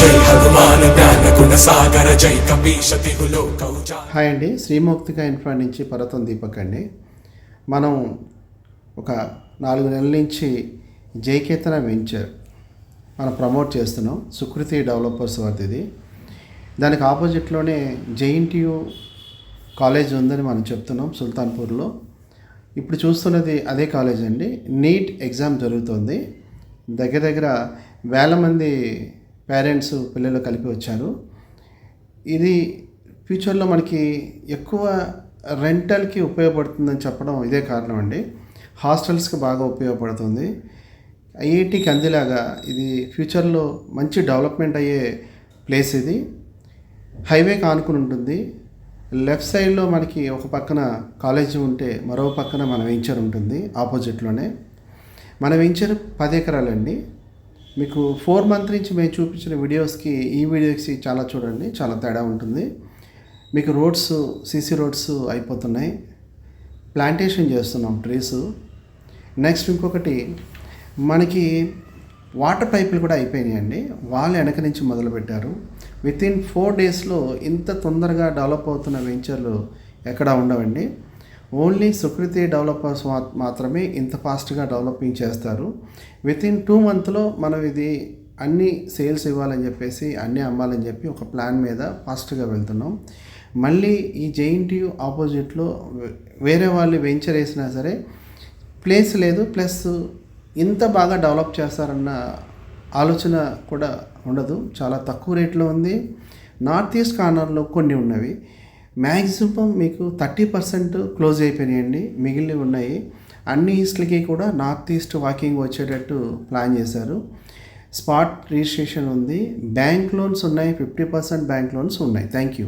జై హనుమాన్ జ్ఞాన గుణ సాగర జై కపీశ తిహులో కౌజా. హాయ్ అండి, శ్రీమౌక్తిక ఇన్ఫ్రా నుంచి పర్వతం దీపక్ అండి. మనం ఒక 4 నెలల నుంచి జైకేతన వెంచర్ మనం ప్రమోట్ చేస్తున్నాం. సుకృతి డెవలపర్స్ వారిది. దానికి ఆపోజిట్లోనే జేఎన్టీయూ కాలేజ్ ఉందని మనం చెప్తున్నాం సుల్తాన్పూర్లో. ఇప్పుడు చూస్తున్నది అదే కాలేజ్ అండి. నీట్ ఎగ్జామ్ జరుగుతుంది. దగ్గర దగ్గర వేల మంది పేరెంట్స్ పిల్లలు కలిపి వచ్చారు. ఇది ఫ్యూచర్లో మనకి ఎక్కువ రెంటల్కి ఉపయోగపడుతుందని చెప్పడం ఇదే కారణం అండి. హాస్టల్స్కి బాగా ఉపయోగపడుతుంది. ఐఐటికి అందేలాగా ఇది ఫ్యూచర్లో మంచి డెవలప్మెంట్ అయ్యే ప్లేస్. ఇది హైవేకి ఆనుకుని ఉంటుంది. లెఫ్ట్ సైడ్లో మనకి ఒక పక్కన కాలేజీ ఉంటే మరో పక్కన మన వెంచర్ ఉంటుంది. ఆపోజిట్లోనే మన వెంచర్ 10 ఎకరాలండి. మీకు 4 మంత్ నుంచి మేము చూపించిన వీడియోస్కి ఈ వీడియోస్కి చాలా చూడండి, చాలా తేడా ఉంటుంది. మీకు రోడ్స్, సీసీ రోడ్స్ అయిపోతున్నాయి. ప్లాంటేషన్ చేస్తున్నాం ట్రీస్. నెక్స్ట్ ఇంకొకటి మనకి వాటర్ పైపులు కూడా అయిపోయినాయండి. వాళ్ళు వెనక నుంచి మొదలుపెట్టారు. వితిన్ 4 డేస్లో ఇంత తొందరగా డెవలప్ అవుతున్న వెంచర్లు ఎక్కడా ఉండవండి. ఓన్లీ సుకృతి డెవలపర్స్ మాత్రమే ఇంత ఫాస్ట్గా డెవలపింగ్ చేస్తారు. వితిన్ 2 మంత్లో మనం ఇది అన్ని సేల్స్ ఇవ్వాలని చెప్పేసి, అన్నీ అమ్మాలని చెప్పి ఒక ప్లాన్ మీద ఫాస్ట్గా వెళ్తున్నాం. మళ్ళీ ఈ జేఎన్టీయూ ఆపోజిట్లో వేరే వాళ్ళు వెంచర్ వేసినా సరే ప్లేస్ లేదు, ప్లస్ ఇంత బాగా డెవలప్ చేస్తారన్న ఆలోచన కూడా ఉండదు. చాలా తక్కువ రేట్లో ఉంది. నార్త్ ఈస్ట్ కార్నర్లో కొన్ని ఉన్నవి. మ్యాక్సిమం మీకు 30% క్లోజ్ అయిపోయినాయండి. మిగిలినవి ఉన్నాయి. అన్ని ఈస్ట్లకి కూడా నార్త్ ఈస్ట్ వాకింగ్ వచ్చేటట్టు ప్లాన్ చేశారు. స్పాట్ రిజిస్ట్రేషన్ ఉంది. బ్యాంక్ లోన్స్ ఉన్నాయి. 50% బ్యాంక్ లోన్స్ ఉన్నాయి. Thank you.